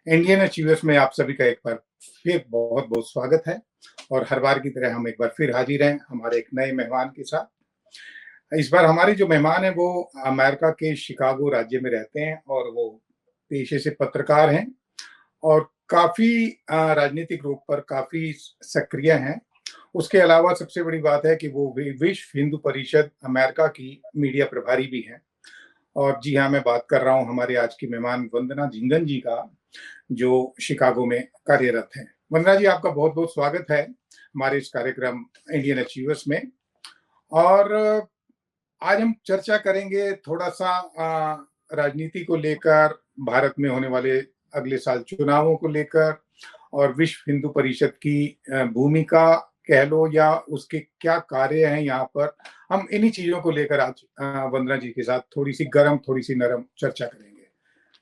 Indian achievers में आप सभी का एक बार फिर बहुत बहुत स्वागत है। और हर बार की तरह हम एक बार फिर हाजिर हैं हमारे एक नए मेहमान के साथ। इस बार हमारे जो मेहमान हैं वो अमेरिका के शिकागो राज्य में रहते हैं और वो पेशे से पत्रकार हैं और काफ़ी राजनीतिक रूप पर काफ़ी सक्रिय हैं। उसके अलावा सबसे बड़ी बात है कि वो विश्व हिंदू परिषद अमेरिका की मीडिया प्रभारी भी हैं। और जी हाँ, मैं बात कर रहा हूँ हमारे आज की मेहमान वंदना झिंगन जी का, जो शिकागो में कार्यरत हैं। वंदना जी, आपका बहुत-बहुत स्वागत है हमारे इस कार्यक्रम इंडियन अचीवर्स में। और आज हम चर्चा करेंगे थोड़ा-सा राजनीति को लेकर, भारत में होने वाले अगले साल चुनावों को लेकर और विश्व हिंदू परिषद की भूमिका कह लो या उसके क्या कार्य हैं यहाँ पर। हम इन्हीं चीज़ों को लेकर आज वंदना जी के साथ थोड़ी-सी गरम, थोड़ी-सी नरम चर्चा करेंगे।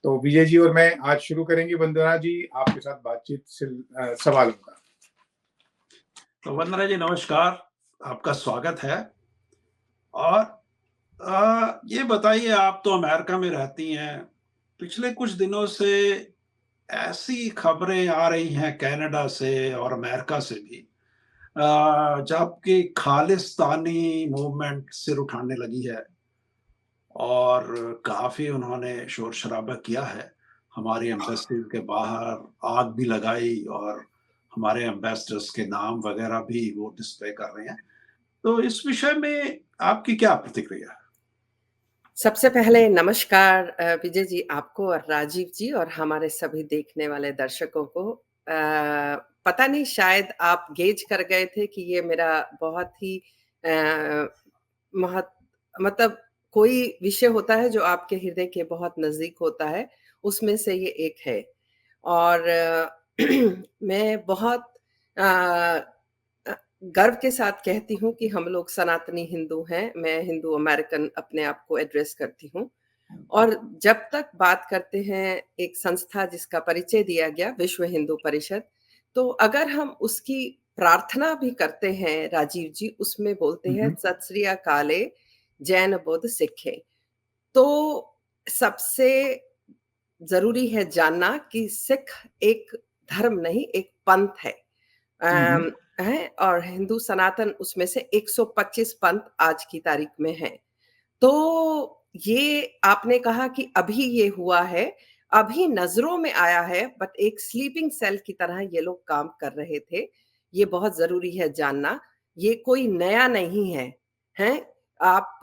तो विजय जी और मैं आज शुरू करेंगे। वंदना जी, आपके साथ बातचीत से सवाल होगा। तो वंदना जी नमस्कार, आपका स्वागत है। और ये बताइए, आप तो अमेरिका में रहती हैं। पिछले कुछ दिनों से ऐसी खबरें आ रही हैं कनाडा से और अमेरिका से भी, जबकि खालिस्तानी मूवमेंट सिर उठाने लगी है और काफ़ी उन्होंने शोर-शराबा किया है। हमारी एम्बेसी के बाहर आग भी लगाई और हमारे एम्बेसडर्स के नाम वगैरह भी वो डिस्प्ले कर रहे हैं। तो इस विषय में आपकी क्या प्रतिक्रिया है? सबसे पहले नमस्कार विजय जी, आपको और राजीव जी और हमारे सभी देखने वाले दर्शकों को। पता नहीं, शायद आप गेज कर गए थे कि ये मेरा बहुत ही अ, महत मतलब कोई विषय होता है जो आपके हृदय के बहुत नज़दीक होता है, उसमें से ये एक है। और मैं बहुत अ गर्व के साथ कहती हूँ कि हम लोग सनातनी हिंदू हैं। मैं हिंदू अमेरिकन अपने आप को एड्रेस करती हूँ। और जब तक बात करते हैं एक संस्था जिसका परिचय दिया गया, विश्व हिंदू परिषद, तो अगर हम उसकी प्रार्थना भी करते हैं राजीव जी, उसमें बोलते हैं सत श्री अकाले, जैन बुद्ध सिखे। तो सबसे ज़रूरी है जानना कि सिख एक धर्म नहीं, एक पंथ है। हैं, और हिंदू सनातन उसमें से 125 पंथ आज की तारीख में हैं। तो ये आपने कहा कि अभी ये हुआ है, अभी नज़रों में आया है, बट एक स्लीपिंग सेल की तरह ये लोग काम कर रहे थे। ये बहुत ज़रूरी है जानना, ये कोई नया नहीं है, हैं? आप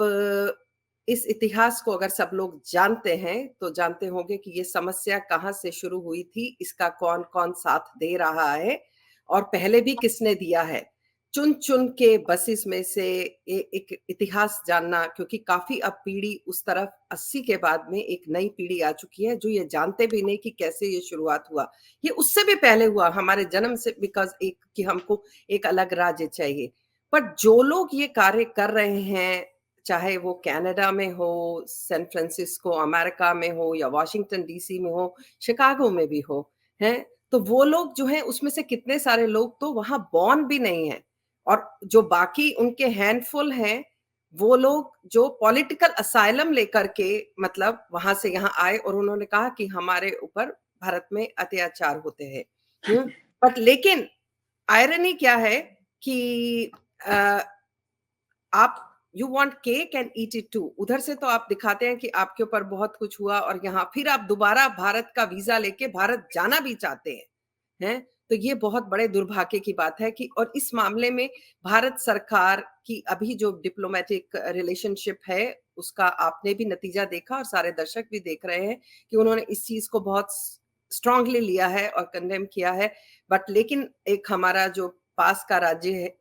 इस इतिहास को अगर सब लोग जानते हैं, तो जानते होंगे कि ये समस्या कहाँ से शुरू हुई थी, इसका कौन-कौन साथ दे रहा है और पहले भी किसने दिया है। चुन-चुन के बसेस में से एक इतिहास जानना, क्योंकि काफ़ी अब पीढ़ी उस तरफ 80 के बाद में एक नई पीढ़ी आ चुकी है, जो ये जानते भी नहीं कि कैसे ये शुरुआत हुआ। ये उससे भी पहले हुआ, हमारे जन्म से, बिकॉज़ एक कि हमको एक अलग राज्य चाहिए। बट जो लोग ये कार्य कर रहे हैं, चाहे वो कनाडा में हो, सैन फ्रांसिस्को अमेरिका में हो या वाशिंगटन डीसी में हो, शिकागो में भी हो, हैं? तो वो लोग जो हैं, उसमें से कितने सारे लोग तो वहाँ बॉर्न भी नहीं हैं। और जो बाकी उनके हैंडफुल हैं, वो लोग जो पॉलिटिकल असाइलम लेकर के मतलब वहाँ से यहाँ आए और उन्होंने कहा कि हमारे ऊपर भारत में अत्याचार होते हैं। हुँ? बट लेकिन आयरनी क्या है कि अ, आप you want cake and eat it too. उधर से तो आप दिखाते हैं कि आपके ऊपर बहुत कुछ हुआ और यहाँ फिर आप दोबारा भारत का वीज़ा लेके भारत जाना भी चाहते हैं। हैं? तो ये बहुत बड़े दुर्भाग्य की बात है कि और इस मामले में भारत सरकार की अभी जो डिप्लोमैटिक रिलेशनशिप है, उसका आपने भी नतीजा देखा और सारे दर्शक भी देख रहे हैं कि उन्होंने इस चीज़ को बहुत स्ट्रांगली लिया है और कंडेम किया है। बट लेकिन एक हमारा जो पास का राज्य है,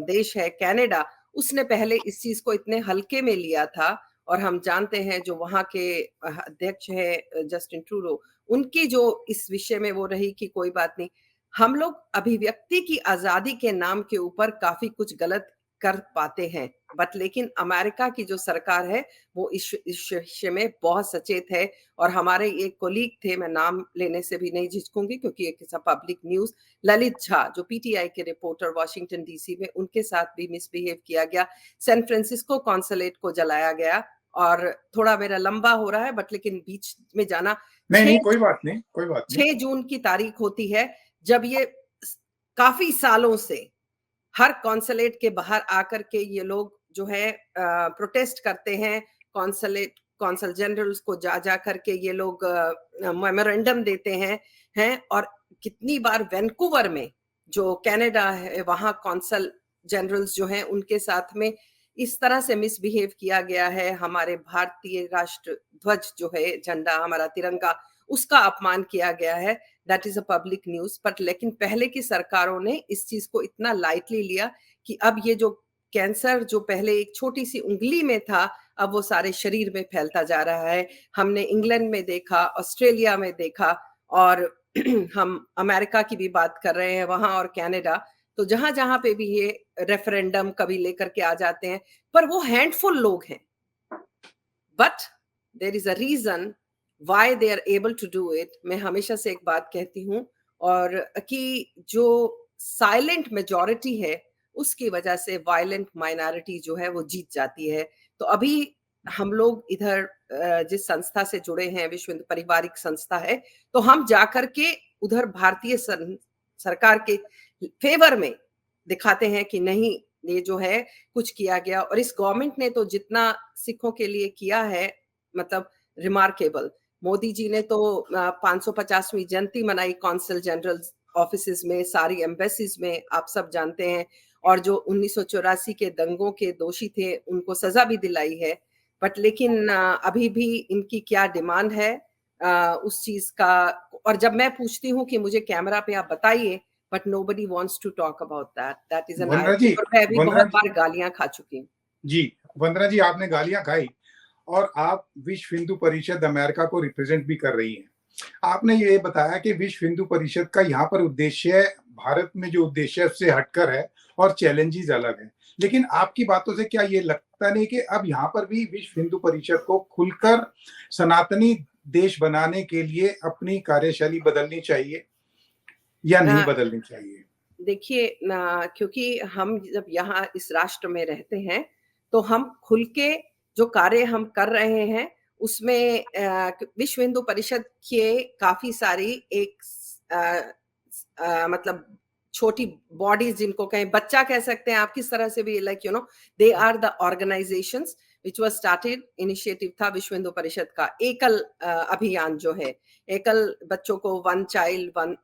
देश है कनाडा, उसने पहले इस चीज़ को इतने हल्के में लिया था और हम जानते हैं जो वहाँ के अध्यक्ष हैं जस्टिन ट्रूडो, उनकी जो इस विषय में वो रही कि कोई बात नहीं, हम लोग अभिव्यक्ति की आज़ादी के नाम के ऊपर काफ़ी कुछ गलत कर पाते हैं। बट लेकिन अमेरिका की जो सरकार है, वो इस विषय में बहुत सचेत है और हमारे एक कॉलीग थे, मैं नाम लेने से भी नहीं झिझकूँगी क्योंकि एक पब्लिक न्यूज़, ललित झा जो पीटीआई के रिपोर्टर वाशिंगटन डीसी में, उनके साथ भी मिसबिहेव किया गया। सैन फ्रांसिस्को कॉन्सुलेट को जलाया गया और थोड़ा मेरा लंबा हो रहा है बट लेकिन बीच में जाना। नहीं, 6 कोई बात नहीं, कोई बात नहीं। 6 जून की तारीख होती है जब ये काफ़ी सालों से हर कॉन्सुलेट के बाहर आकर के ये लोग जो है प्रोटेस्ट करते हैं। कॉन्सल जनरल्स को जा करके ये लोग मेमोरेंडम देते हैं और कितनी बार वैंकूवर में जो कनाडा है वहाँ कॉन्सल जनरल्स जो हैं उनके साथ में इस तरह से मिसबिहेव किया गया है। हमारे भारतीय राष्ट्र ध्वज जो है, झंडा, हमारा तिरंगा, उसका अपमान किया गया है। That is a public news. But लेकिन पहले की सरकारों ने इस चीज को इतना लाइटली लिया कि अब ये जो कैंसर जो पहले एक छोटी सी उंगली में था अब वो सारे शरीर में फैलता जा रहा है। हमने इंग्लैंड में देखा, ऑस्ट्रेलिया में देखा और हम अमेरिका की भी बात कर रहे हैं वहां और कनाडा। तो जहां जहां पे भी ये रेफरेंडम कभी लेकर के आ जाते हैं पर वो हैंडफुल लोग हैं। But there is a reason why they are able to do it. मैं हमेशा से एक बात कहती हूँ और कि जो साइलेंट मेजॉरिटी है उसकी वजह से वायलेंट माइनॉरिटी जो है वो जीत जाती है। तो अभी हम लोग इधर जिस संस्था से जुड़े हैं, विश्व हिंदू पारिवारिक संस्था है, तो हम जाकर के उधर भारतीय सरकार के फेवर में दिखाते हैं कि नहीं, ये जो है कुछ किया गया। और इस गवर्नमेंट ने तो जितना सिखों के लिए किया है मतलब रिमार्केबल। मोदी जी ने तो 550वीं जयंती मनाई कॉन्सल जनरल ऑफिसेज में, सारी एम्बेसीज में, आप सब जानते हैं। और जो 1984 के दंगों के दोषी थे उनको सजा भी दिलाई है। बट लेकिन अभी भी इनकी क्या डिमांड है उस चीज का। और जब मैं पूछती हूँ कि मुझे कैमरा पे आप बताइए, but nobody wants to talk about that. That is an Vandana irony। जी, और मैं भी वंदना बहुत बार गालियां खा चुकी हूँ। जी, वंदना जी, आपने गालियां खाई और आप विश्व हिंदू परिषद अमेरिका को रिप्रेजेंट भी कर रही हैं। आपने ये बताया कि विश्व हिंदू परिषद का यहाँ पर उद्देश्य भारत में जो उद्देश्य है उससे हटकर है और चैलेंजेस अलग हैं। लेकिन आपकी बातों से क्या ये लगता नहीं कि अब यहाँ पर भी विश्व हिंदू परिषद को खुलकर सनातनी देश बनाने के लिए अपनी कार्यशैली बदलनी चाहिए या नहीं बदलनी चाहिए? देखिए क्योंकि हम जब यहाँ इस राष्ट्र में रहते हैं तो हम खुल के जो कार्य हम कर रहे हैं उसमें विश्व हिंदू परिषद के काफी सारी एक मतलब छोटी बॉडीज जिनको कहें, बच्चा कह सकते हैं आप, किस तरह से भी, like you know, they are the organizations which was started. Initiative था विश्व हिंदू परिषद का एकल अभियान जो है, एकल बच्चों को one child one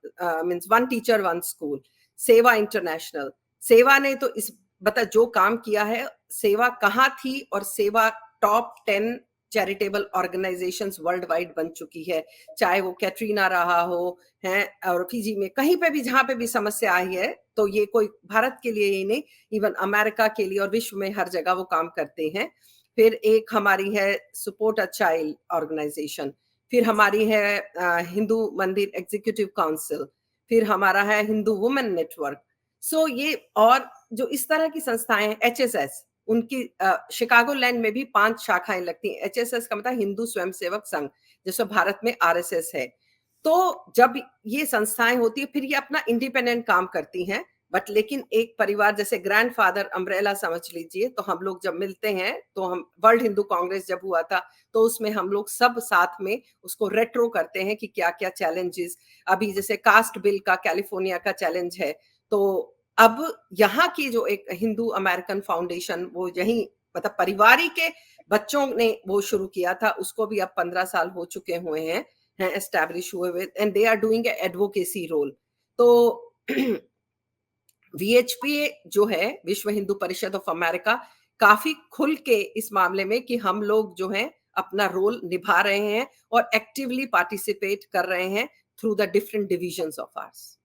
means one teacher one school. सेवा इंटरनेशनल, सेवा ने तो इस बता जो काम किया है, सेवा कहाँ थी और सेवा top 10 charitable organisations world wide बन चुकी है। चाहे वो कैटरीना रहा हो है और फिजी में कहीं पे भी जहां पे भी समस्या आई है तो ये कोई भारत के लिए ही नहीं, इवन अमेरिका के लिए और विश्व में हर जगह वो काम करते हैं। फिर एक हमारी है सपोर्ट अ चाइल्ड ऑर्गेनाइजेशन, फिर हमारी है हिंदू मंदिर एग्जीक्यूटिव काउंसिल, फिर हमारा है हिंदू वुमेन नेटवर्क। सो ये और जो इस तरह की संस्थाएं हैं, एचएसएस, उनकी शिकागो लैंड में भी 5 शाखाएं लगती हैं। एचएसएस का मतलब हिंदू स्वयंसेवक संघ, जैसे भारत में आरएसएस है। तो जब ये संस्थाएं होती है फिर ये अपना इंडिपेंडेंट काम करती हैं। बट लेकिन एक परिवार जैसे ग्रैंडफादर अम्ब्रेला समझ लीजिए, तो हम लोग जब मिलते हैं तो हम वर्ल्ड हिंदू कांग्रेस जब हुआ था तो उसमें हम लोग सब साथ में उसको रेट्रो करते हैं कि क्या क्या चैलेंजेस, अभी जैसे कास्ट बिल का कैलिफोर्निया का चैलेंज है, तो अब यहाँ की जो एक हिंदू अमेरिकन फाउंडेशन वो यही मतलब परिवारी के बच्चों ने वो शुरू किया था, उसको भी अब 15 साल हो चुके हुए हैं एस्टैब्लिश हुए हुए, and they are doing advocacy role. तो वीएचपी जो है विश्व हिंदू परिषद ऑफ अमेरिका काफी खुल के इस मामले में कि हम लोग जो हैं अपना रोल निभा रहे हैं और एक्टिवली पार्टिसिपेट कर रहे हैं through the different divisions of hours.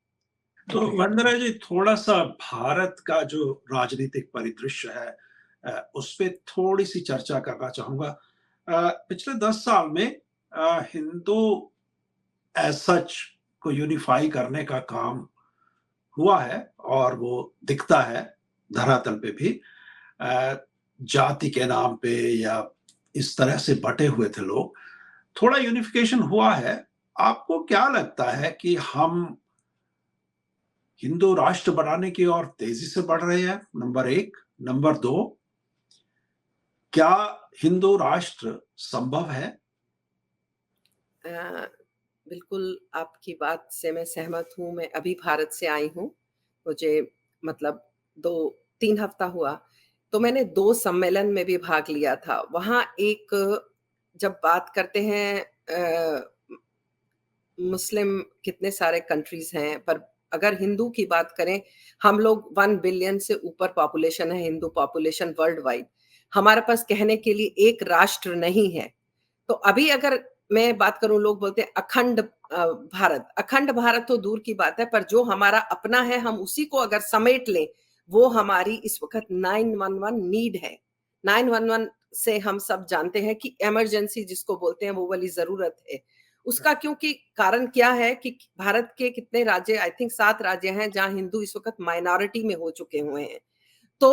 तो वंदना जी, थोड़ा सा भारत का जो राजनीतिक परिदृश्य है उस पे थोड़ी सी चर्चा करना चाहूंगा। पिछले 10 साल में हिंदू एज सच को यूनिफाई करने का काम हुआ है और वो दिखता है धरातल पे भी। जाति के नाम पे या इस तरह से बटे हुए थे लोग, थोड़ा यूनिफिकेशन हुआ है। आपको क्या लगता है कि हम हिंदू राष्ट्र बनाने की ओर तेजी से बढ़ रहे हैं? नंबर 1। नंबर 2, क्या हिंदू राष्ट्र संभव है? बिल्कुल आपकी बात से मैं सहमत हूँ। मैं अभी भारत से आई हूँ। मुझे मतलब 2-3 हफ्ता हुआ, तो मैंने 2 सम्मेलन में भी भाग लिया था। वहाँ एक जब बात करते हैं मुस्लिम कितने सारे कंट्रीज़ हैं, पर अगर हिंदू की बात करें, हम लोग 1 बिलियन से ऊपर पॉपुलेशन है, हिंदू पॉपुलेशन वर्ल्ड वाइड। हमारे पास कहने के लिए एक राष्ट्र नहीं है। तो अभी अगर मैं बात करूँ, लोग बोलते हैं अखंड भारत तो दूर की बात है, पर जो हमारा अपना है, हम उसी को अगर समेट लें, वो हमारी इस वक़्त 911 नीड है। 911 से हम सब जानते हैं कि इमरजेंसी जिसको बोलते हैं, वो वाली ज़रूरत है। उसका क्योंकि कारण क्या है कि भारत के कितने राज्य, आई थिंक 7 राज्य हैं, जहाँ हिंदू इस वक़्त माइनॉरिटी में हो चुके हुए हैं। तो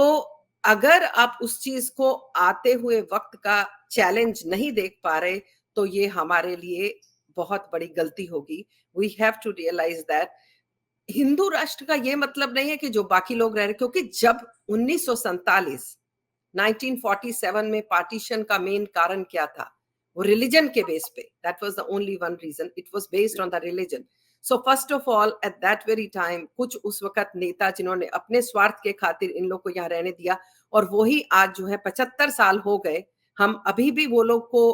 अगर आप उस चीज़ को आते हुए वक़्त का चैलेंज नहीं देख पा रहे, तो ये हमारे लिए बहुत बड़ी गलती होगी। We have to realise that Hindu Rashtra का ये मतलब नहीं है कि जो बाकी लोग रह रहे, क्योंकि जब 1947 1947 में पार्टीशन का मेन कारण क्या था? वो रिलिजन के बेस पे, that was the only one reason, it was based on the religion. So first of all at that very time कुछ उस वक़्त नेता जिन्होंने अपने स्वार्थ के खातिर इन लोग को यहाँ रहने दिया, और वही आज जो है 75 साल हो गए, हम अभी भी वो लोग को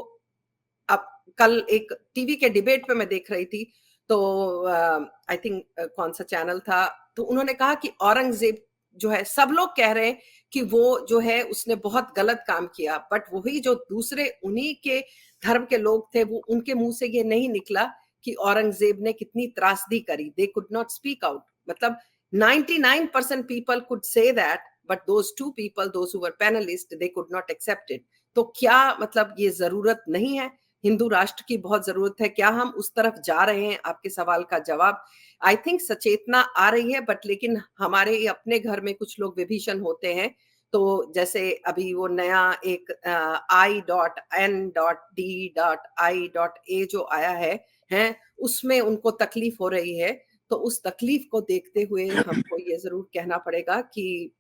अब कल एक टीवी के डिबेट पे मैं देख रही थी, तो आई थिंक कौन सा चैनल था, तो उन्होंने कहा कि औरंगजेब जो है, सब लोग कह रहे हैं कि वो जो है उसने बहुत गलत काम किया, बट वही जो दूसरे उन्हीं के धर्म के लोग थे, वो उनके मुंह से ये नहीं निकला कि औरंगजेब ने कितनी त्रासदी करी। They could not speak out. मतलब 99% people could say that, but those 2 people, those who were panelist, they could not accept it. तो क्या मतलब ये जरूरत नहीं है? हिंदू राष्ट्र की बहुत जरूरत है। क्या हम उस तरफ जा रहे हैं? आपके सवाल का जवाब, आई थिंक सचेतना आ रही है, बट लेकिन हमारे अपने घर में कुछ लोग विभीषण होते हैं। तो जैसे अभी वो नया एक I.N.D.I.A जो आया है, उसमें उनको तकलीफ हो रही है। तो उस तकलीफ को देखते हुए हमको ये जरूर कहना पड़ेगा कि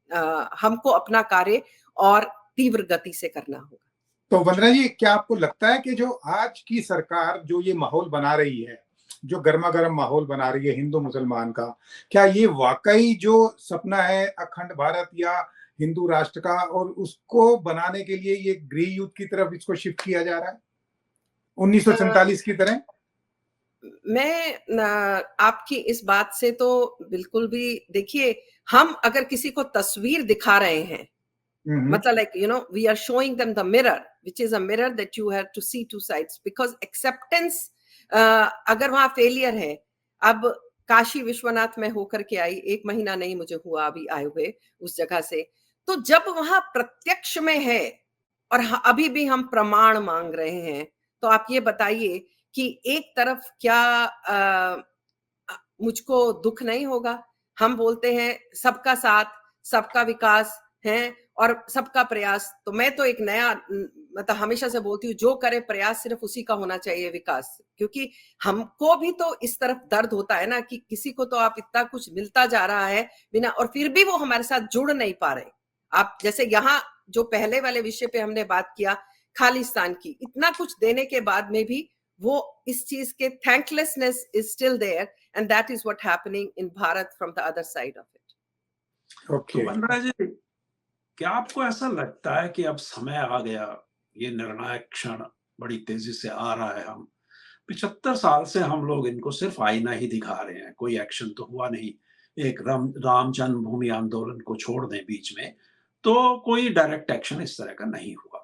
हमको अपना कार्य और तीव्र गति से करना होगा। तो वंदना जी, क्या आपको लगता है कि जो आज की सरकार जो ये माहौल बना रही है, जो गर्मा-गर्म माहौल बना रही है हिंदू मुसलमान का, क्या ये वाक़ई जो सपना है अखंड भारत या हिंदू राष्ट्र का, और उसको बनाने के लिए ये गृह युद्ध की तरफ इसको शिफ्ट किया जा रहा है? 1947 की तरह? मैं आपकी इस बात से तो बिल्कुल भी, देखिए, हम अगर किसी को तस्वीर दिखा रहे हैं, हुँ, हुँ। मतलब like we are showing them the mirror, which is a mirror that you have to see two sides, because acceptance अगर वहां फेलियर है। अब काशी विश्वनाथ में होकर के आई, 1 महीना नहीं मुझे हुआ अभी आए हुए उस जगह से। तो जब वहां प्रत्यक्ष में है और अभी भी हम प्रमाण मांग रहे हैं, तो आप ये बताइए कि एक तरफ क्या मुझको दुख नहीं होगा? हम बोलते हैं सबका साथ, सबका विकास है और सबका प्रयास। तो मैं तो एक नया मतलब हमेशा से बोलती हूँ, जो करे प्रयास सिर्फ उसी का होना चाहिए विकास। क्योंकि हमको भी तो इस तरफ दर्द होता है ना, कि किसी को तो आप इतना कुछ मिलता जा रहा है बिना, और फिर भी वो हमारे साथ जुड़ नहीं पा रहे। आप जैसे यहाँ जो पहले वाले विषय पे हमने बात किया, खालिस्तान की, इतना कुछ देने के बाद में भी वो इस चीज के thanklessness is still there, and that is what happening in Bharat from the other side of it. तो ओके। वनराज जी, क्या आपको ऐसा लगता है कि अब समय आ गया, ये निर्णायक क्षण बड़ी तेजी से आ रहा है? हम 75 साल से हम लोग इनको सिर्फ आईना ही दिखा रहे हैं, कोई एक्शन तो हुआ नहीं। एक राम जन्मभूमि आंदोलन को छोड़ दें बीच में, तो कोई डायरेक्ट एक्शन इस तरह का नहीं हुआ।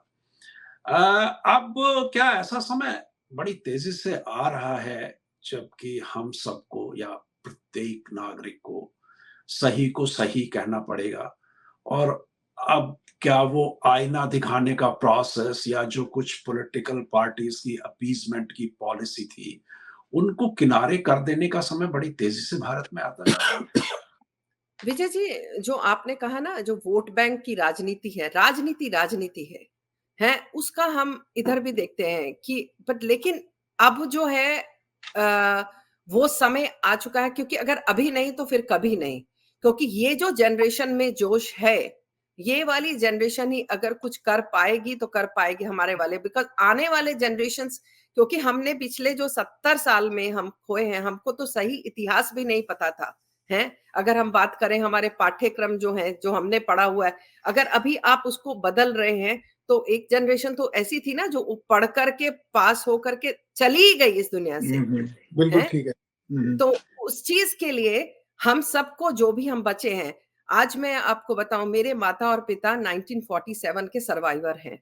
अब क्या ऐसा समय बड़ी तेजी से आ रहा है जबकि हम सबको या प्रत्येक नागरिक को सही कहना पड़ेगा? और अब क्या वो आईना दिखाने का प्रोसेस या जो कुछ पॉलिटिकल पार्टीज की अपीजमेंट की पॉलिसी थी, उनको किनारे कर देने का समय बड़ी तेजी से भारत में आता है? विजय जी, जो आपने कहा ना, जो वोट बैंक की राजनीति है, राजनीति है, उसका हम इधर भी देखते हैं कि, बट लेकिन अब जो है वो समय आ चुका है, क्योंकि अगर अभी नहीं तो फिर कभी नहीं। क्योंकि ये जो जनरेशन में जोश है, ये वाली जनरेशन ही अगर कुछ कर पाएगी तो कर पाएगी हमारे वाले, बिकॉज़ आने वाले जनरेशंस, क्योंकि हमने पिछले जो 70 साल में हम खोए हैं, हमको तो सही इतिहास भी नहीं पता था, हैं? अगर हम बात करें हमारे पाठ्यक्रम जो हैं, जो हमने पढ़ा हुआ है, अगर अभी आप उसको बदल रहे हैं, तो एक जनरेशन तो ऐसी थी ना जो पढ़ कर के पास हो कर के चली ही गई इस दुनिया से, बिल्कुल हैं? ठीक है। तो उस चीज़ के लिए हम सबको, जो भी हम बचे हैं, आज मैं आपको बताऊँ, मेरे माता और पिता 1947 के सर्वाइवर हैं।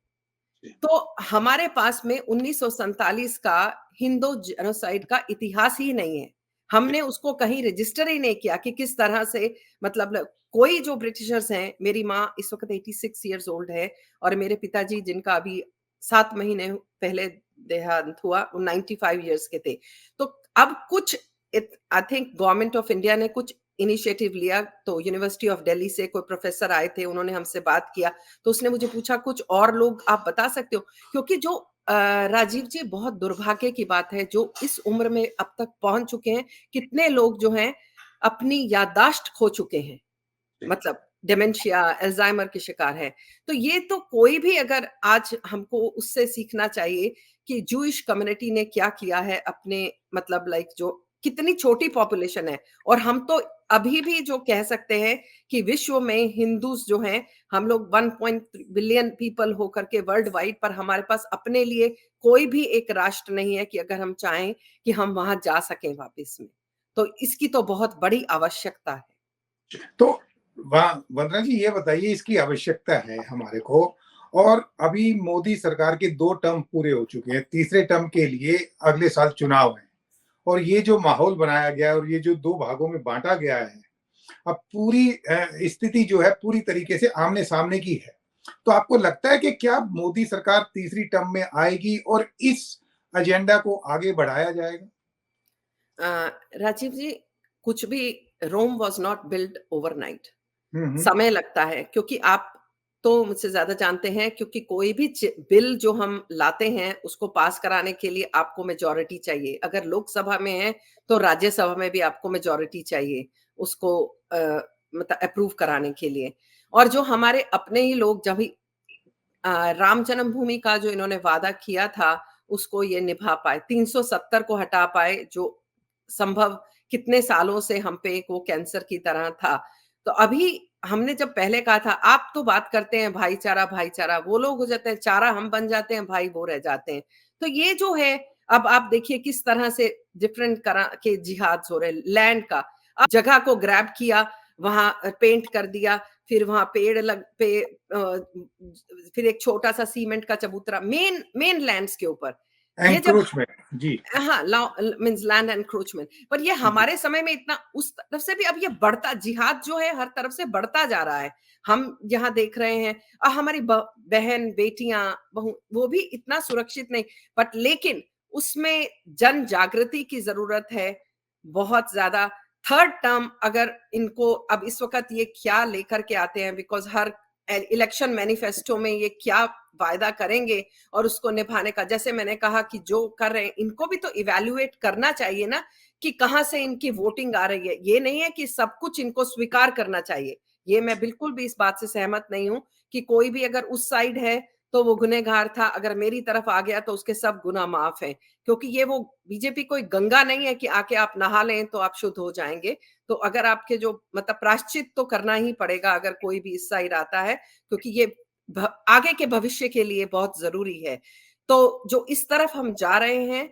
जी। तो हमारे पास में 1947 का हिंदू जेनोसाइड का इतिहास ही नहीं है। हमने उसको कहीं रजिस्टर ही नहीं किया कि किस तरह से, मतलब कोई जो ब्रिटिशर्स हैं, मेरी माँ इस वक़्त 86 इयर्स ओल्ड है और मेरे पिताजी जिनका अभी 7 महीने पहले देहांत हुआ, वो 95 इयर्स के थे। तो अब कुछ I think government of India ने कुछ इनिशिएटिव लिया, तो यूनिवर्सिटी ऑफ दिल्ली से कोई प्रोफेसर आए थे, उन्होंने हमसे बात किया, तो उसने मुझे पूछा कुछ और लोग आप बता सकते हो? क्योंकि जो राजीव जी, बहुत दुर्भाग्य की बात है, जो इस उम्र में अब तक पहुँच चुके हैं, कितने लोग जो हैं अपनी याददाश्त खो चुके हैं। जी। मतलब डिमेंशिया, अल्ज़ाइमर के शिकार हैं। तो ये तो कोई भी, अगर आज हमको उससे सीखना चाहिए कि जूइश कम्युनिटी ने क्या किया है अपने, मतलब लाइक जो कितनी छोटी पॉपुलेशन है, और हम तो अभी भी जो कह सकते हैं कि विश्व में हिंदूज़ जो हैं, हम लोग 1 बिलियन पीपल होकर के वर्ल्ड वाइड, पर हमारे पास अपने लिए कोई भी एक राष्ट्र नहीं है कि अगर हम चाहें कि हम वहाँ जा सकें वापस में। तो इसकी तो बहुत बड़ी आवश्यकता है। तो वंदना जी, ये बताइए, इसकी आवश्यकता है हमारे को, और अभी मोदी सरकार के 2 टर्म पूरे हो चुके हैं, तीसरे टर्म के लिए अगले साल चुनाव है, और ये जो माहौल बनाया गया है और ये जो 2 भागों में बाँटा गया है, अब पूरी स्थिति जो है पूरी तरीके से आमने-सामने की है। तो आपको लगता है कि क्या मोदी सरकार तीसरी टर्म में आएगी और इस एजेंडा को आगे बढ़ाया जाएगा? राजीव जी, कुछ भी, रोम वाज़ नॉट बिल्ट ओवरनाइट। हुँ, हुँ। समय लगता है, क्योंकि आप तो मुझसे ज़्यादा जानते हैं, क्योंकि कोई भी बिल जो हम लाते हैं, उसको पास कराने के लिए आपको मेजॉरिटी चाहिए। अगर लोकसभा में है, तो राज्यसभा में भी आपको मेजॉरिटी चाहिए, उसको मतलब अप्रूव कराने के लिए। और जो हमारे अपने ही लोग, जब ही राम जन्मभूमि का जो इन्होंने वादा किया था, उसको ये निभा पाए। 370 को हटा पाए, जो संभव कितने सालों से हम पे एक वो कैंसर की तरह था। तो अभी हमने जब पहले कहा था, आप तो बात करते हैं भाईचारा, भाईचारा, वो लोग हो जाते हैं चारा, हम बन जाते हैं भाई, वो रह जाते हैं। तो ये जो है, अब आप देखिए किस तरह से डिफरेंट तरह के जिहाद हो रहे हैं लैंड का। अब जगह को ग्रैब किया, वहाँ पेंट कर दिया, फिर वहाँ पेड़ फिर एक छोटा-सा सीमेंट का चबूतरा मेन मेन लैंड्स के ऊपर। ये जब एन्क्रोचमेंट, जी, हाँ, लॉ मीन्स लैंड एन्क्रोचमेंट, पर ये जी। हमारे समय में इतना, उस तरफ से भी अब ये बढ़ता, जिहाद जो है हर तरफ से बढ़ता जा रहा है। हम यहाँ देख रहे हैं, हमारी बहन, बेटियाँ, बहू, वो भी इतना सुरक्षित नहीं, बट लेकिन उसमें जन जागृति की ज़रूरत है, बहुत ज़्यादा। थर्ड टर्म अगर इनको, अब इस वक़्त ये क्या लेकर के आते हैं, बिकॉज़ हर इलेक्शन मैनिफेस्टो में ये क्या वायदा करेंगे और उसको निभाने का, जैसे मैंने कहा कि जो कर रहे हैं, इनको भी तो इवैल्यूएट करना चाहिए ना, कि कहाँ से इनकी वोटिंग आ रही है। ये नहीं है कि सब कुछ इनको स्वीकार करना चाहिए। ये मैं बिल्कुल भी इस बात से सहमत नहीं हूँ कि कोई भी अगर उस साइड है, तो वो गुनहगार था, अगर मेरी तरफ आ गया तो उसके सब गुनाह माफ़ हैं। क्योंकि ये वो बीजेपी कोई गंगा नहीं है कि आके आप नहा लें तो आप शुद्ध हो जाएँगे। तो अगर आपके जो, मतलब प्रायश्चित तो करना ही पड़ेगा अगर कोई भी इस साइड आता है, क्योंकि ये आगे के भविष्य के लिए बहुत ज़रूरी है। तो जो इस तरफ हम जा रहे हैं,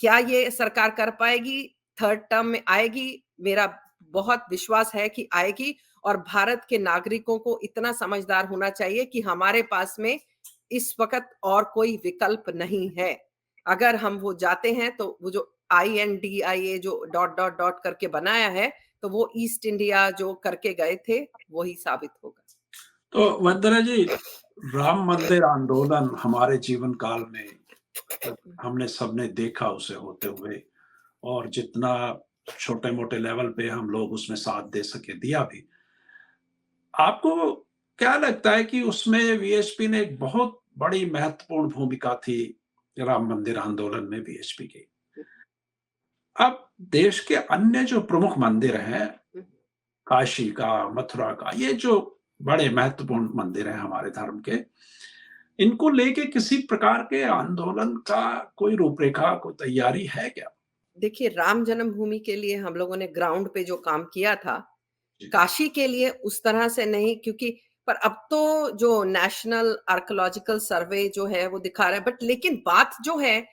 क्या ये सरकार कर पाएगी? थर्ड टर्म में आएगी? मेरा बहुत विश्वास है कि आएगी, और भारत के नागरिकों को इतना समझदार होना चाहिए कि हमारे पास में इस वक़्त और कोई विकल्प नहीं है। अगर हम वो जाते हैं, तो वो जो INDIA जो डॉट, डॉट, डॉट करके बनाया है, तो वो ईस्ट इंडिया जो करके गए थे, वही साबित होगा। तो वंदना जी, राम मंदिर आंदोलन हमारे जीवन काल में हमने सबने देखा उसे होते हुए, और जितना छोटे-मोटे लेवल पे हम लोग उसमें साथ दे सके, दिया भी। आपको क्या लगता है कि उसमें वीएचपी ने एक बहुत बड़ी महत्वपूर्ण भूमिका थी, राम मंदिर आंदोलन में वीएचपी की? अब देश के अन्य जो प्रमुख मंदिर हैं, काशी का, मथुरा का, ये जो बड़े महत्वपूर्ण मंदिर हैं हमारे धर्म के। इनको लेके किसी प्रकार के आंदोलन का कोई रूपरेखा, कोई तैयारी है क्या? देखिए, राम जन्मभूमि के लिए हम लोगों ने ग्राउंड पे जो काम किया था, जी। काशी के लिए उस तरह से नहीं, क्योंकि पर अब तो जो नेशनल आर्कियोलॉजिकल सर्वे जो है वो दिखा रहा है, बट लेकिन बात जो है,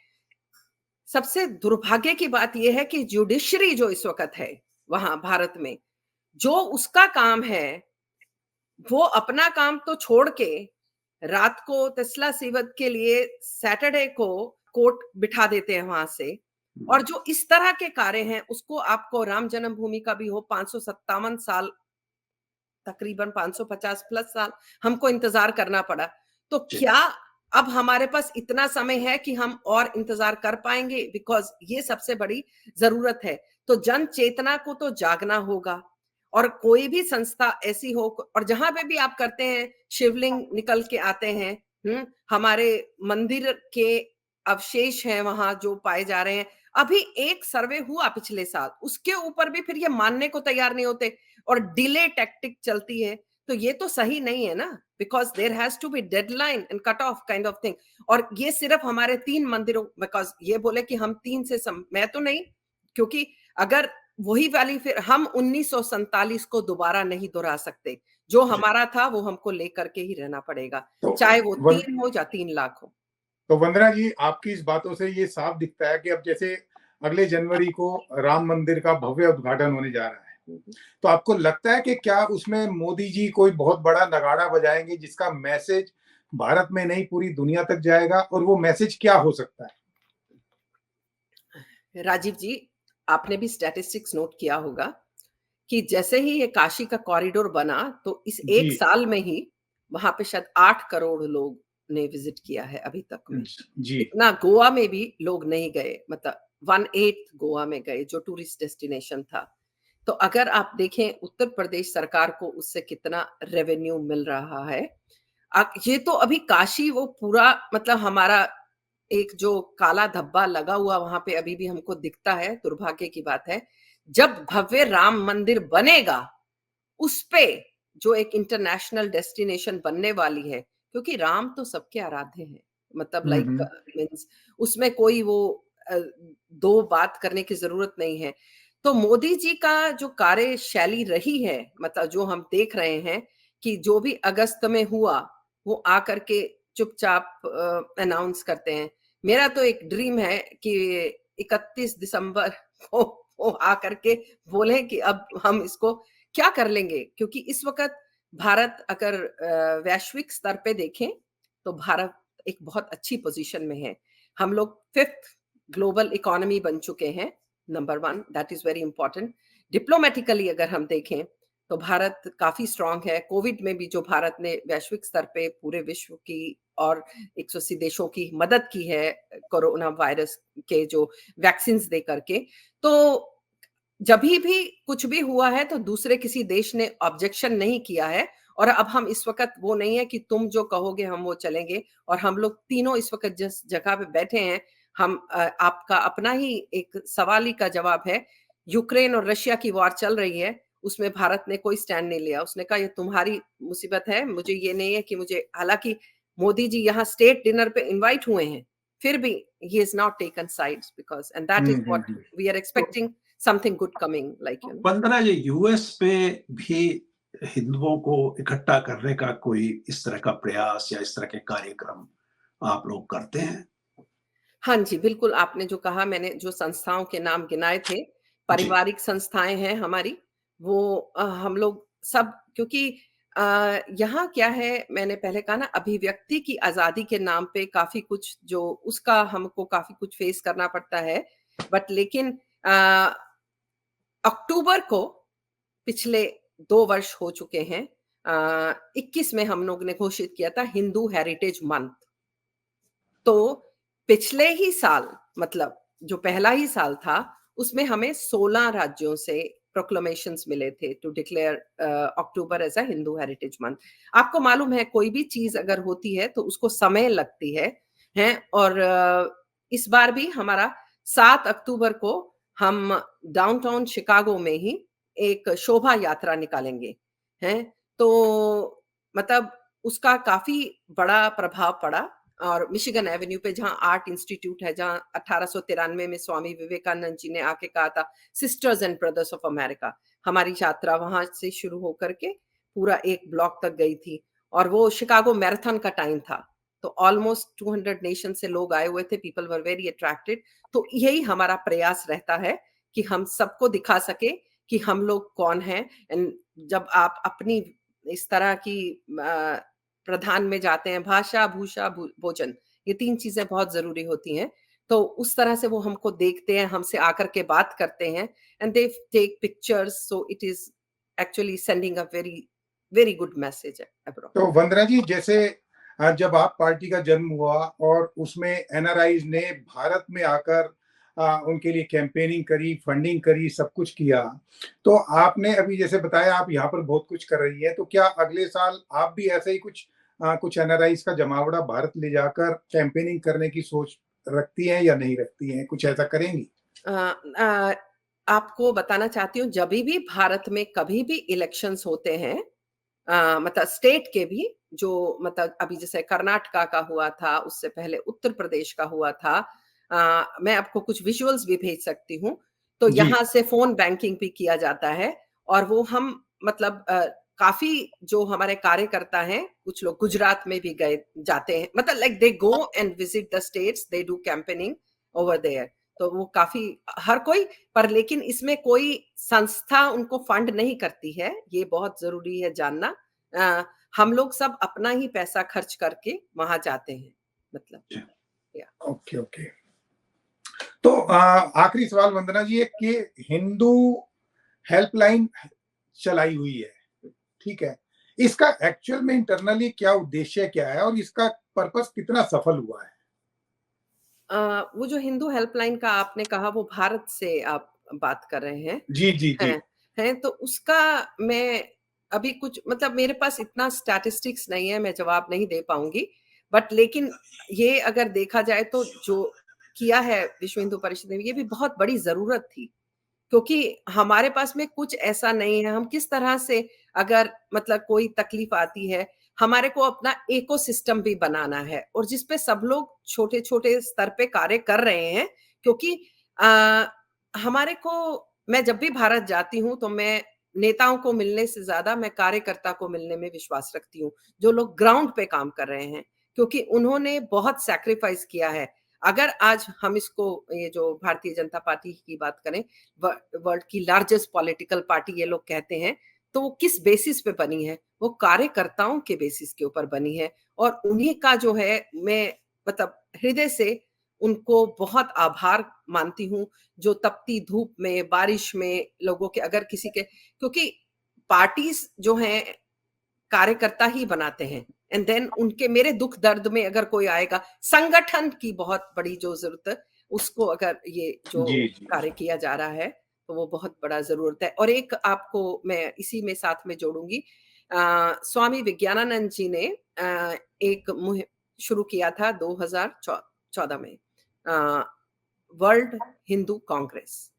सबसे दुर्भाग्य की बात ये है कि जुडिशरी जो इस वक़्त है, वहाँ भारत में, जो उसका काम है, वो अपना काम तो छोड़ के रात को तेस्ला सीवत के लिए सैटरडे को कोर्ट बिठा देते हैं वहां से। और जो इस तरह के कार्य हैं, उसको आपको राम जन्मभूमि का भी हो 557 साल, तकरीबन 550 प्लस साल हमको इंतजार करना पड़ा। तो जी। क्या अब हमारे पास इतना समय है कि हम और इंतजार कर पाएंगे? बिकॉज ये सबसे बड़ी जरूरत है। तो जन चेतना को तो जागना होगा, और कोई भी संस्था ऐसी हो, और जहां पे भी आप करते हैं, शिवलिंग निकल के आते हैं, हमारे मंदिर के अवशेष हैं वहां जो पाए जा रहे हैं। अभी एक सर्वे हुआ पिछले साल, उसके ऊपर भी फिर ये मानने को तैयार नहीं होते और डिले टैक्टिक चलती है। तो ये तो सही नहीं है ना, because there has to be deadline and cut off kind of thing. और ये सिर्फ हमारे 3 मंदिरों, बिकॉज ये बोले कि हम 3 से मैं तो नहीं, क्योंकि अगर वही वाली, फिर हम 1947 को दोबारा नहीं दोहरा सकते। जो जी। हमारा था वो हमको लेकर के ही रहना पड़ेगा, तो चाहे वो वन 3 हो या 3 लाख हो। तो वंदना जी, आपकी इस बातों से ये साफ दिखता है कि अब जैसे अगले जनवरी को राम मंदिर का भव्य उद्घाटन होने जा रहा है, तो आपको लगता है कि क्या उसमें मोदी जी कोई बहुत बड़ा नगाड़ा बजाएंगे जिसका मैसेज भारत में नहीं पूरी दुनिया तक जाएगा, और वो मैसेज क्या हो सकता है? राजीव जी, आपने भी स्टैटिस्टिक्स नोट किया होगा कि जैसे ही ये काशी का कॉरिडोर बना, तो इस जी। 1 साल में ही वहां पे शायद 8 करोड़ लोग ने विजिट किया है अभी तक में। जी। इतना गोवा में भी लोग नहीं गए, मतलब 1/8 गोवा में गए जो टूरिस्ट डेस्टिनेशन था। तो अगर आप देखें उत्तर प्रदेश सरकार को उससे कितना रेवेन्यू मिल रहा है। ये तो अभी काशी वो पूरा, मतलब हमारा एक जो काला धब्बा लगा हुआ वहां पे अभी भी हमको दिखता है, दुर्भाग्य की बात है। जब भव्य राम मंदिर बनेगा, उस पे जो एक इंटरनेशनल डेस्टिनेशन बनने वाली है, क्योंकि राम तो सबके आराध्य हैं, मतलब लाइक हम्म। मीन्स उसमें कोई वो दो बात करने की जरूरत नहीं है। तो मोदी जी का जो कार्यशैली रही है, मतलब जो हम देख रहे हैं कि जो भी अगस्त में हुआ, वो आकर के चुपचाप अनाउंस करते हैं। मेरा तो एक ड्रीम है कि 31 दिसंबर को वो आकर के बोले कि अब हम इसको क्या कर लेंगे, क्योंकि इस वक्त भारत अगर वैश्विक स्तर पे देखें, तो भारत एक बहुत अच्छी पोजीशन में है। हम लोग 5th ग्लोबल इकोनॉमी बन चुके हैं, number 1, that is very important. Diplomatically अगर हम देखें, तो भारत काफी स्ट्रांग है। कोविड में भी जो भारत ने वैश्विक स्तर पे पूरे विश्व की और 180 देशों की मदद की है कोरोना वायरस के जो वैक्सीन दे करके। तो जब भी कुछ भी हुआ है, तो दूसरे किसी देश ने ऑब्जेक्शन नहीं किया है। और अब हम इस वक्त वो नहीं है कि तुम जो कहोगे हम वो चलेंगे। और हम लोग तीनों इस वक्त जिस जगह पे बैठे हैं, हम आपका अपना ही एक सवाल ही का जवाब है। यूक्रेन और रशिया की वॉर चल रही है, उसमें भारत ने कोई स्टैंड नहीं लिया। उसने कहा ये तुम्हारी मुसीबत है, मुझे ये नहीं है कि मुझे, हालांकि मोदी जी यहाँ स्टेट डिनर पे इनवाइट हुए हैं, फिर भी he has not taken sides, because and that is what hmm. we are तो expecting, something good coming, like you know. 15 ये यूएस में भी हिंदुओं को इकट्ठा करने का कोई इस तरह का प्रयास या इस तरह के कार्यक्रम आप लोग करते हैं? हाँ जी, बिल्कुल, आपने जो कहा, मैंने जो संस्थाओं के नाम गिनाए थे, जी। पारिवारिक संस्थाएँ हैं हमारी, वो हम लोग सब, क्योंकि यहाँ क्या है, मैंने पहले कहा ना, अभिव्यक्ति की आज़ादी के नाम पे काफ़ी कुछ जो उसका हमको काफ़ी कुछ फेस करना पड़ता है। बट लेकिन अ, अक्टूबर को पिछले 2 वर्ष हो चुके हैं। 21 में हम लोग ने घोषित किया था हिंदू हेरिटेज मंथ। तो पिछले ही साल, मतलब जो पहला ही साल था, उसमें हमें 16 राज्यों से प्रोक्लेमेशंस मिले थे to declare October as a Hindu heritage month. आपको मालूम है, कोई भी चीज अगर होती है तो उसको समय लगती है, हैं? और इस बार भी हमारा 7 अक्टूबर को हम डाउनटाउन शिकागो में ही एक शोभा यात्रा निकालेंगे, हैं? तो मतलब उसका काफ़ी बड़ा प्रभाव पड़ा। और मिशिगन एवेन्यू पे जहाँ आर्ट इंस्टीट्यूट है, जहाँ 1893 में स्वामी विवेकानंद जी ने आके कहा था, sisters and brothers of America. हमारी यात्रा वहाँ से शुरू होकर के पूरा एक ब्लॉक तक गई थी, और वो शिकागो मैराथन का टाइम था। तो ऑलमोस्ट 200 नेशन से लोग आए हुए थे, पीपल वर वेरी अट्रैक्टेड। तो यही हमारा प्रयास रहता है कि हम सबको दिखा सके कि हम लोग कौन हैं। एंड जब आप अपनी इस तरह की प्रधान में जाते हैं, भाषा, भूषा, भोजन, ये 3 चीज़ें बहुत ज़रूरी होती हैं। तो उस तरह से वो हमको देखते हैं, हमसे आकर के बात करते हैं, and they take pictures, so it is actually sending a very, very good message abroad. तो वंदना जी, जैसे जब आप पार्टी का जन्म हुआ और उसमें एनआरआईज ने भारत में आकर उनके लिए कैंपेनिंग करी, फंडिंग करी, सब कुछ किया, तो आपने अभी जैसे बताया आप यहाँ पर बहुत कुछ कर रही है, तो क्या अगले साल आप भी ऐसे ही कुछ एनआरआईज का जमावड़ा भारत ले जाकर कैंपेनिंग करने की सोच रखती हैं या नहीं रखती हैं? कुछ ऐसा करेंगी? अ अ, आपको बताना चाहती हूँ, जभी भी भारत में कभी भी इलेक्शंस होते हैं, मतलब स्टेट के भी, जो मतलब अभी जैसे कर्नाटका का हुआ था, उससे पहले उत्तर प्रदेश का हुआ था। मैं आपको कुछ विजुअल्स भी भेज सकती हूँ। तो जी। यहाँ से फ़ोन बैंकिंग भी किया जाता है, और वो हम मतलब काफ़ी जो हमारे कार्यकर्ता हैं, कुछ लोग गुजरात में भी गए जाते हैं। मतलब like they go and visit the states, they do campaigning over there. तो वो काफ़ी, हर कोई, पर लेकिन इसमें कोई संस्था उनको फंड नहीं करती है, ये बहुत ज़रूरी है जानना। अ, हम लोग सब अपना ही पैसा खर्च करके वहाँ जाते हैं, मतलब या। Okay, okay. तो आखिरी सवाल वंदना जी, एक कि हिंदू हेल्पलाइन चलाई हुई है, ठीक है? इसका एक्चुअल में इंटरनली क्या उद्देश्य क्या है और इसका पर्पस कितना सफल हुआ है? वो जो हिंदू हेल्पलाइन का आपने कहा, वो भारत से आप बात कर रहे हैं? जी, जी, जी। हैं, हैं, तो उसका मैं अभी कुछ, मतलब मेरे पास इतना स्टैटिस्टिक्स नहीं है, मैं जवाब नहीं दे पाऊँगी। बट लेकिन ये अगर देखा जाए तो जो किया है विश्व हिंदू परिषद ने, ये भी बहुत बड़ी ज़रूरत थी। क्योंकि हमारे पास में कुछ ऐसा नहीं है, हम किस तरह से, अगर मतलब कोई तकलीफ आती है, हमारे को अपना इकोसिस्टम भी बनाना है, और जिस पे सब लोग छोटे-छोटे स्तर पे कार्य कर रहे हैं। क्योंकि अ, हमारे को, मैं जब भी भारत जाती हूँ, तो मैं नेताओं को मिलने से ज़्यादा मैं कार्यकर्ता को मिलने में विश्वास रखती हूँ, जो लोग ग्राउंड पे काम कर रहे हैं, क्योंकि उन्होंने बहुत सैक्रिफाइस किया है। अगर आज हम इसको, ये जो भारतीय जनता पार्टी की बात करें, वर्ल्ड की लार्जेस्ट पॉलिटिकल पार्टी ये लोग कहते हैं, तो वो किस बेसिस पे बनी है? वो कार्यकर्ताओं के बेसिस के ऊपर बनी है, और उन्हीं का जो है, मैं मतलब हृदय से उनको बहुत आभार मानती हूँ, जो तपती धूप में, बारिश में लोगों के, अगर किसी के, क्योंकि पार्टीज़ जो हैं कार्यकर्ता ही बनाते हैं, एंड देन उनके, मेरे दुख दर्द में अगर कोई आएगा, संगठन की बहुत बड़ी जो जरूरत है, उसको अगर ये जो जी, जी। कार्य किया जा रहा है, तो वो बहुत बड़ा जरूरत है। और एक आपको मैं इसी में साथ में जोड़ूंगी, स्वामी विज्ञानानंद जी ने एक मुहिम शुरू किया था 2014 में, वर्ल्ड हिंदू कांग्रेस।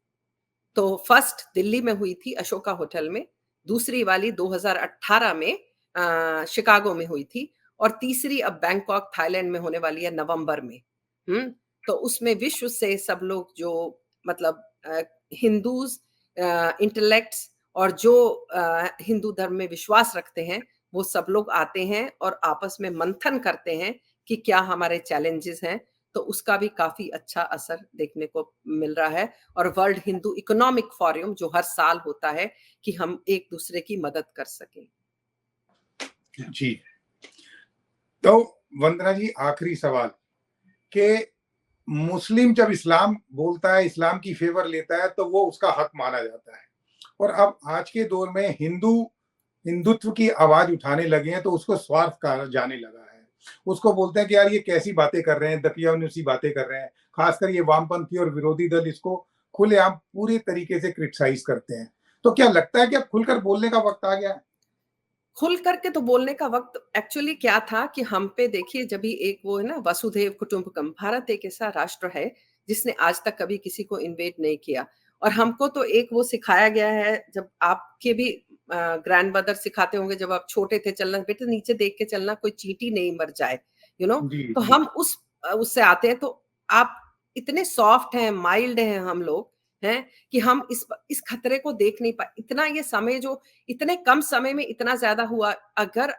तो फर्स्ट दिल्ली में हुई थी अशोका होटल में, दूसरी वाली 2018 में शिकागो में हुई थी, और तीसरी अब बैंकॉक थाईलैंड में होने वाली है नवंबर में। हुँ? तो उसमें विश्व से सब लोग जो, मतलब हिंदूज़, इंटेलेक्ट्स, और जो हिंदू धर्म में विश्वास रखते हैं, वो सब लोग आते हैं और आपस में मंथन करते हैं कि क्या हमारे चैलेंजेस हैं। तो उसका भी काफ़ी अच्छा असर देखने को मिल रहा है। और वर्ल्ड हिंदू इकोनॉमिक फोरम जो हर साल होता है, कि हम एक दूसरे की मदद कर सकें। जी। तो वंदना जी, आखिरी सवाल कि मुस्लिम जब इस्लाम बोलता है, इस्लाम की फेवर लेता है, तो वो उसका हक माना जाता है। और अब आज के दौर में हिंदुत्व की आवाज उठाने लगे हैं, तो उसको स्वार्थ कहा जाने लगा है। उसको बोलते हैं कि यार ये कैसी बातें कर रहे हैं, दकियानुसी बातें कर रहे हैं। खासकर ये वामपंथी और विरोधी दल इसको खुलेआम पूरे तरीके से क्रिटिसाइज करते हैं। तो क्या लगता है कि अब खुलकर बोलने का वक्त आ गया है? खुल करके तो बोलने का वक़्त एक्चुअली क्या था, कि हम पे देखिए, जब भी एक वो है ना, वसुधैव कुटुंबकम, भारत एक ऐसा राष्ट्र है जिसने आज तक कभी किसी को इन्वेड नहीं किया। और हमको तो एक वो सिखाया गया है, जब आपके भी ग्रैंड मदर सिखाते होंगे जब आप छोटे थे चलना, बेटे नीचे देख के चलना, कोई चींटी नहीं मर जाए, जी, तो जी। हम उससे आते हैं। तो आप इतने सॉफ्ट हैं, माइल्ड हैं हम लोग, हैं कि हम इस खतरे को देख नहीं पाए। इतना ये समय जो इतने कम समय में इतना ज़्यादा हुआ, अगर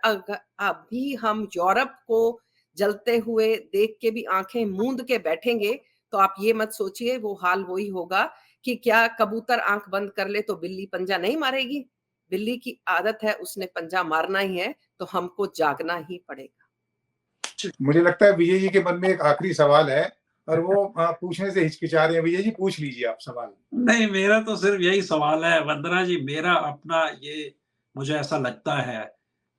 अभी हम यूरोप को जलते हुए देख के भी आँखें मूंद के बैठेंगे, तो आप ये मत सोचिए वो हाल वही होगा कि क्या कबूतर आँख बंद कर ले तो बिल्ली पंजा नहीं मारेगी? बिल्ली की आदत है, उसने पंजा मारना ही है, तो हमको जागना ही पड़ेगा। मुझे लगता है विजय जी के मन में एक आखिरी सवाल है और वो पूछने से हिचकिचा रहे हैं। विजय जी पूछ लीजिए आप सवाल। नहीं, मेरा तो सिर्फ़ यही सवाल है वंदना जी, मेरा अपना ये मुझे ऐसा लगता है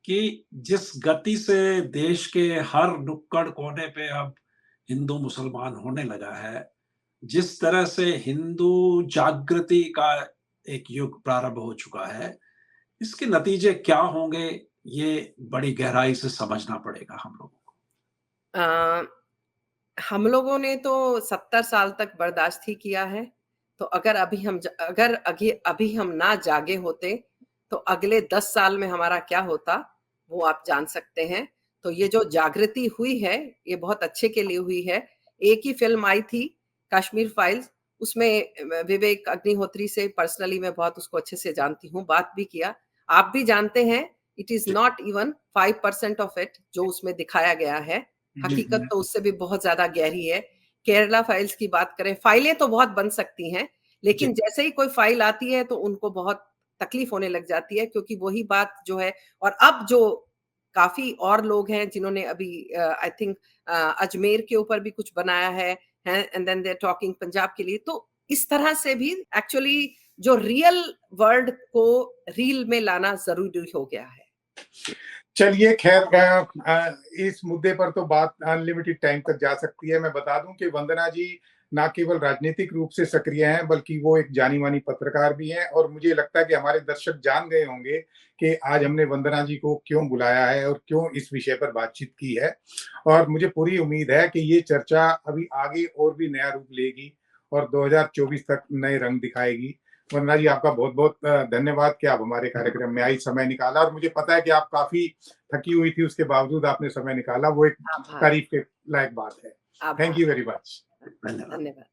कि जिस गति से देश के हर नुक्कड़ कोने पे अब हिंदू-मुसलमान होने लगा है, जिस तरह से हिंदू जागृति का एक युग प्रारंभ हो चुका है, इसके नतीजे क्या होंगे, ये बड़ी गहराई से समझना पड़ेगा हम लोगों को। अ, हम लोगों ने तो 70 साल तक बर्दाश्त ही किया है, तो अगर अभी हम ना जागे होते, तो अगले 10 साल में हमारा क्या होता, वो आप जान सकते हैं। तो ये जो जागृति हुई है, ये बहुत अच्छे के लिए हुई है। एक ही फ़िल्म आई थी, कश्मीर फाइल्स, उसमें विवेक अग्निहोत्री से पर्सनली मैं बहुत उसको अच्छे से जानती हूँ, बात भी किया। आप भी जानते हैं, इट इज़ जी, नॉट इवन 5% ऑफ इट जो उसमें दिखाया गया है। जी, हकीकत जी। तो उससे भी बहुत ज़्यादा गहरी है। केरला फाइल्स की बात करें, फाइलें तो बहुत बन सकती हैं, जी, लेकिन जैसे ही कोई फाइल आती है तो उनको बहुत तकलीफ होने लग जाती है, क्योंकि वही बात जो है। और अब जो काफ़ी और लोग हैं जिन्होंने अभी आई थिंक अजमेर के ऊपर भी कुछ बनाया है, हैं and then they are talking Punjab के लिए। तो इस तरह से भी एक्चुअली जो रियल वर्ल्ड को रील में लाना ज़रूरी हो गया है। चलिए खैर इस मुद्दे पर तो बात अनलिमिटेड टाइम तक जा सकती है। मैं बता दूं कि वंदना जी ना केवल राजनीतिक रूप से सक्रिय हैं बल्कि वो एक जानी-मानी पत्रकार भी हैं और मुझे लगता है कि हमारे दर्शक जान गए होंगे कि आज हमने वंदना जी को क्यों बुलाया है और क्यों इस विषय पर बातचीत की है। और मुझे पूरी उम्मीद है कि ये चर्चा अभी आगे और भी नया रूप लेगी और 2024 तक नए रंग दिखाएगी। वंदना जी आपका बहुत-बहुत धन्यवाद कि आप हमारे कार्यक्रम में आई, समय निकाला और मुझे पता है कि आप काफ़ी थकी हुई थी, उसके बावजूद आपने समय निकाला, वो एक आभार, तारीफ़ के लायक बात है। थैंक आभार। You very much. धन्यवाद। धन्यवाद।